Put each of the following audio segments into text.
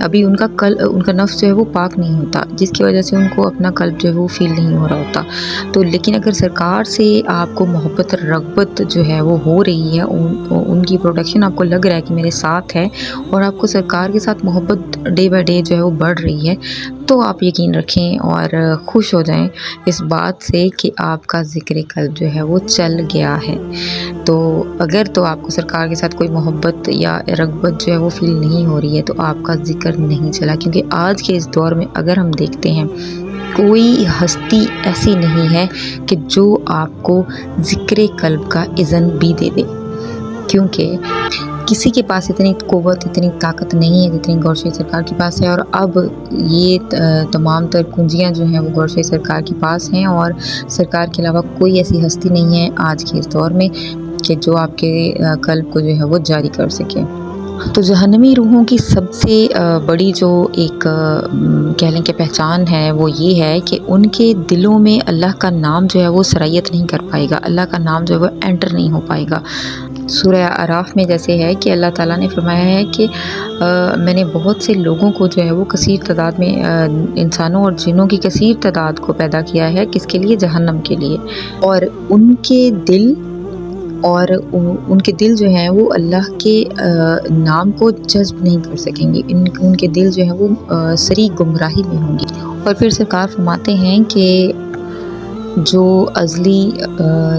ابھی ان کا نفس جو ہے وہ پاک نہیں ہوتا، جس کی وجہ سے ان کو اپنا قلب جو ہے وہ فیل نہیں ہو رہا ہوتا۔ تو لیکن اگر سرکار سے آپ کو محبت اور رغبت جو ہے وہ ہو رہی ہے، ان کی پروڈکشن آپ کو لگ رہا ہے کہ میرے ساتھ ہے، اور آپ کو سرکار کے ساتھ محبت ڈے بائی ڈے جو ہے وہ بڑھ رہی ہے، تو آپ یقین رکھیں اور خوش ہو جائیں اس بات سے کہ آپ کا ذکر قلب جو ہے وہ چل گیا ہے۔ تو اگر تو آپ کو سرکار کے ساتھ کوئی محبت یا رغبت جو ہے وہ فیل نہیں ہو رہی ہے، تو آپ کا ذکر نہیں چلا، کیونکہ آج کے اس دور میں اگر ہم دیکھتے ہیں کوئی ہستی ایسی نہیں ہے کہ جو آپ کو ذکر قلب کا اذن بھی دے دے، کیونکہ کسی کے پاس اتنی قوت، اتنی طاقت نہیں ہے جتنی گور شاہی سرکار کے پاس ہے۔ اور اب یہ تمام تر کنجیاں جو ہیں وہ گور شاہی سرکار کے پاس ہیں، اور سرکار کے علاوہ کوئی ایسی ہستی نہیں ہے آج کے اس دور میں کہ جو آپ کے قلب کو جو ہے وہ جاری کر سکے۔ تو جہنمی روحوں کی سب سے بڑی جو ایک کہہ لیں کہ پہچان ہے وہ یہ ہے کہ ان کے دلوں میں اللہ کا نام جو ہے وہ سرایت نہیں کر پائے گا، اللہ کا نام جو ہے وہ انٹر نہیں ہو پائے گا۔ سورہ اعراف میں جیسے ہے کہ اللہ تعالیٰ نے فرمایا ہے کہ میں نے بہت سے لوگوں کو جو ہے وہ کثیر تعداد میں، انسانوں اور جنوں کی کثیر تعداد کو پیدا کیا ہے، کس کے لیے؟ جہنم کے لیے، اور ان کے دل جو ہیں وہ اللہ کے نام کو جذب نہیں کر سکیں گے، ان کے دل جو ہیں وہ سری گمراہی میں ہوں گے۔ اور پھر سرکار فرماتے ہیں کہ جو ازلی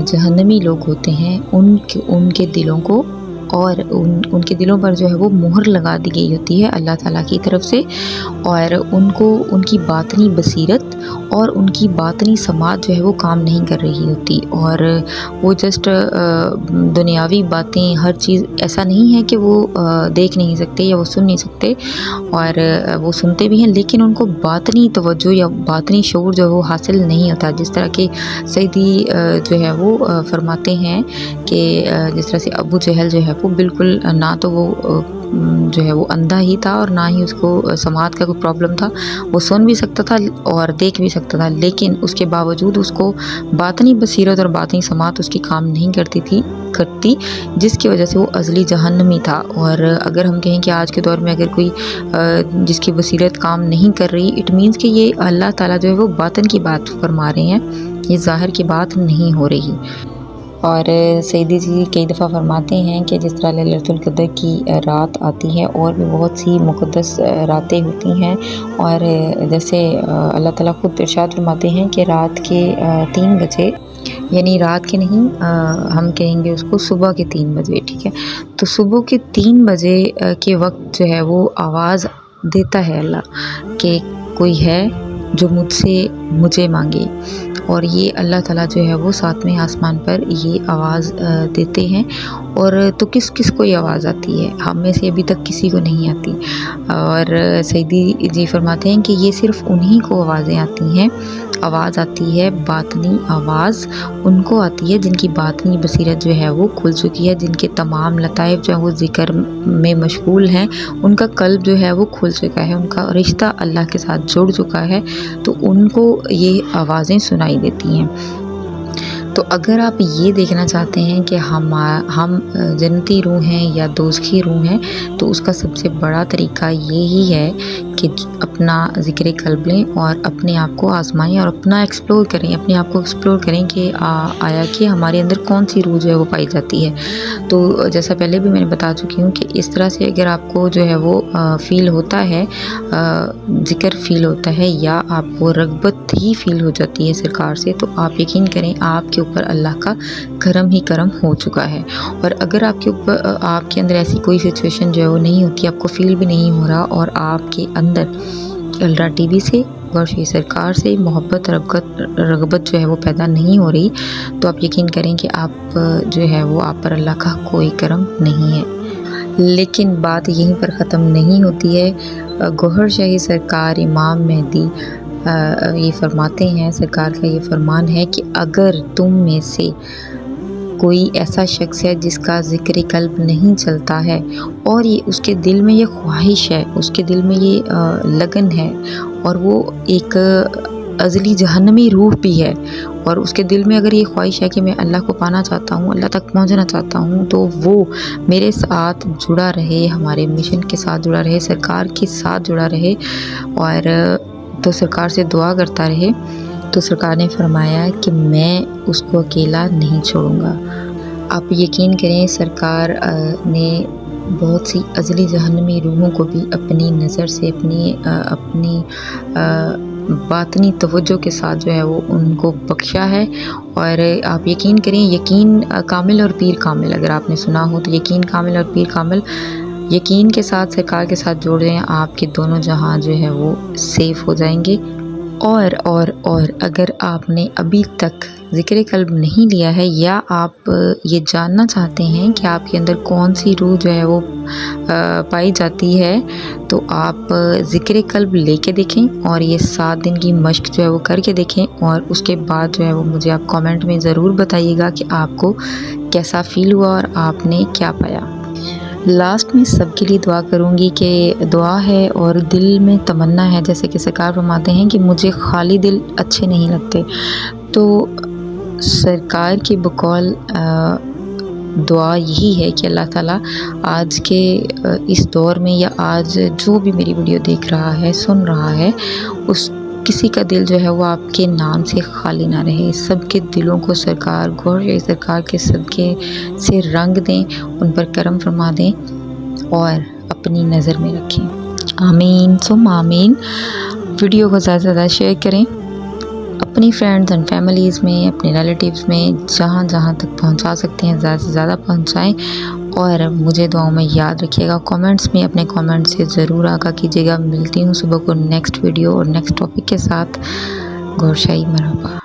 جہنمی لوگ ہوتے ہیں ان کے دلوں کو، اور ان کے دلوں پر جو ہے وہ مہر لگا دی گئی ہوتی ہے اللہ تعالیٰ کی طرف سے، اور ان کو ان کی باطنی بصیرت اور ان کی باطنی سماعت جو ہے وہ کام نہیں کر رہی ہوتی، اور وہ جسٹ دنیاوی باتیں، ہر چیز ایسا نہیں ہے کہ وہ دیکھ نہیں سکتے یا وہ سن نہیں سکتے، اور وہ سنتے بھی ہیں لیکن ان کو باطنی توجہ یا باطنی شعور جو ہے وہ حاصل نہیں ہوتا۔ جس طرح کہ سیدی جو ہے وہ فرماتے ہیں کہ جس طرح سے ابو جہل جو ہے وہ بالکل نہ تو وہ جو ہے وہ اندھا ہی تھا اور نہ ہی اس کو سماعت کا کوئی پرابلم تھا، وہ سن بھی سکتا تھا اور دیکھ بھی سکتا تھا، لیکن اس کے باوجود اس کو باطنی بصیرت اور باطنی سماعت اس کی کام نہیں کرتی، جس کی وجہ سے وہ ازلی جہنمی تھا۔ اور اگر ہم کہیں کہ آج کے دور میں اگر کوئی جس کی بصیرت کام نہیں کر رہی، اٹ مینس کہ یہ اللہ تعالیٰ جو ہے وہ باطن کی بات فرما رہے ہیں، یہ ظاہر کی بات نہیں ہو رہی۔ اور سیدی جی کئی دفعہ فرماتے ہیں کہ جس طرح لیلۃ القدر کی رات آتی ہے اور بھی بہت سی مقدس راتیں ہوتی ہیں، اور جیسے اللہ تعالیٰ خود ارشاد فرماتے ہیں کہ رات کے 3 بجے، یعنی رات کے نہیں، ہم کہیں گے اس کو صبح کے 3 بجے، ٹھیک ہے، تو صبح کے 3 بجے کے وقت جو ہے وہ آواز دیتا ہے اللہ کہ کوئی ہے جو مجھے مانگے، اور یہ اللہ تعالیٰ جو ہے وہ 7ویں آسمان پر یہ آواز دیتے ہیں۔ اور تو کس کو یہ آواز آتی ہے؟ ہم میں سے ابھی تک کسی کو نہیں آتی، اور سیدی جی فرماتے ہیں کہ یہ صرف انہی کو آوازیں آتی ہیں، آواز آتی ہے باطنی آواز ان کو آتی ہے جن کی باطنی بصیرت جو ہے وہ کھل چکی ہے، جن کے تمام لطائف جو ہیں وہ ذکر میں مشغول ہیں، ان کا قلب جو ہے وہ کھل چکا ہے، ان کا رشتہ اللہ کے ساتھ جڑ چکا ہے، تو ان کو یہ آوازیں سنائی دیتی ہیں۔ تو اگر آپ یہ دیکھنا چاہتے ہیں کہ ہم جنتی روح ہیں یا دوزخی روح ہیں، تو اس کا سب سے بڑا طریقہ یہی ہے کہ اپنا ذکر قلب لیں اور اپنے آپ کو آزمائیں اور اپنا ایکسپلور کریں، اپنے آپ کو ایکسپلور کریں کہ آیا کہ ہمارے اندر کون سی روح جو ہے وہ پائی جاتی ہے۔ تو جیسا پہلے بھی میں نے بتا چکی ہوں کہ اس طرح سے اگر آپ کو جو ہے وہ فیل ہوتا ہے، ذکر فیل ہوتا ہے، یا آپ کو رغبت ہی فیل ہو جاتی ہے سرکار سے، تو آپ یقین کریں آپ کے اوپر اللہ کا کرم ہی کرم ہو چکا ہے۔ اور اگر آپ کے اندر ایسی کوئی سچویشن جو ہے وہ نہیں ہوتی، آپ کو فیل بھی نہیں ہو رہا، اور آپ کے اندر الرا ٹی وی سے، گور شاہی سرکار سے محبت رغبت جو ہے وہ پیدا نہیں ہو رہی، تو آپ یقین کریں کہ آپ جو ہے وہ آپ پر اللہ کا کوئی کرم نہیں ہے۔ لیکن بات یہیں پر ختم نہیں ہوتی ہے۔ گوہر شاہی سرکار امام مہدی یہ فرماتے ہیں، سرکار کا یہ فرمان ہے کہ اگر تم میں سے کوئی ایسا شخص ہے جس کا ذکر قلب نہیں چلتا ہے، اور یہ اس کے دل میں یہ خواہش ہے، اس کے دل میں یہ لگن ہے، اور وہ ایک ازلی جہنمی روح بھی ہے اور اس کے دل میں اگر یہ خواہش ہے کہ میں اللہ کو پانا چاہتا ہوں، اللہ تک پہنچنا چاہتا ہوں، تو وہ میرے ساتھ جڑا رہے، ہمارے مشن کے ساتھ جڑا رہے، سرکار کے ساتھ جڑا رہے اور تو سرکار سے دعا کرتا رہے۔ تو سرکار نے فرمایا کہ میں اس کو اکیلا نہیں چھوڑوں گا۔ آپ یقین کریں سرکار نے بہت سی ازلی جہنمی روحوں کو بھی اپنی نظر سے اپنی باطنی توجہ کے ساتھ جو ہے وہ ان کو بخشا ہے۔ اور آپ یقین کریں، یقین کامل اور پیر کامل، اگر آپ نے سنا ہو تو یقین کامل اور پیر کامل، یقین کے ساتھ سرکار کے ساتھ جوڑ دیں، آپ کے دونوں جہاں جو ہے وہ سیف ہو جائیں گے۔ اور اگر آپ نے ابھی تک ذکر قلب نہیں لیا ہے یا آپ یہ جاننا چاہتے ہیں کہ آپ کے اندر کون سی روح جو ہے وہ پائی جاتی ہے، تو آپ ذکر قلب لے کے دیکھیں اور یہ 7 دن کی مشق جو ہے وہ کر کے دیکھیں، اور اس کے بعد جو ہے وہ مجھے آپ کامنٹ میں ضرور بتائیے گا کہ آپ کو کیسا فیل ہوا اور آپ نے کیا پایا۔ لاسٹ میں سب کے لیے دعا کروں گی کہ دعا ہے اور دل میں تمنا ہے، جیسے کہ سرکار فرماتے ہیں کہ مجھے خالی دل اچھے نہیں لگتے، تو سرکار کی بقول دعا یہی ہے کہ اللہ تعالیٰ آج کے اس دور میں یا آج جو بھی میری ویڈیو دیکھ رہا ہے، سن رہا ہے، اس کسی کا دل جو ہے وہ آپ کے نام سے خالی نہ رہے، سب کے دلوں کو سرکار سرکار کے صدقے سے رنگ دیں، ان پر کرم فرما دیں اور اپنی نظر میں رکھیں۔ آمین ثم آمین۔ ویڈیو کو زیادہ سے زیادہ شیئر کریں، اپنی فرینڈز اینڈ فیملیز میں، اپنے ریلیٹیوز میں، جہاں جہاں تک پہنچا سکتے ہیں زیادہ سے زیادہ پہنچائیں، اور مجھے دعاؤں میں یاد رکھیے گا۔ کامنٹس میں اپنے کامنٹ سے ضرور آگاہ کیجیے گا۔ ملتی ہوں صبح کو نیکسٹ ویڈیو اور نیکسٹ ٹاپک کے ساتھ۔ گورشائی مرحبا۔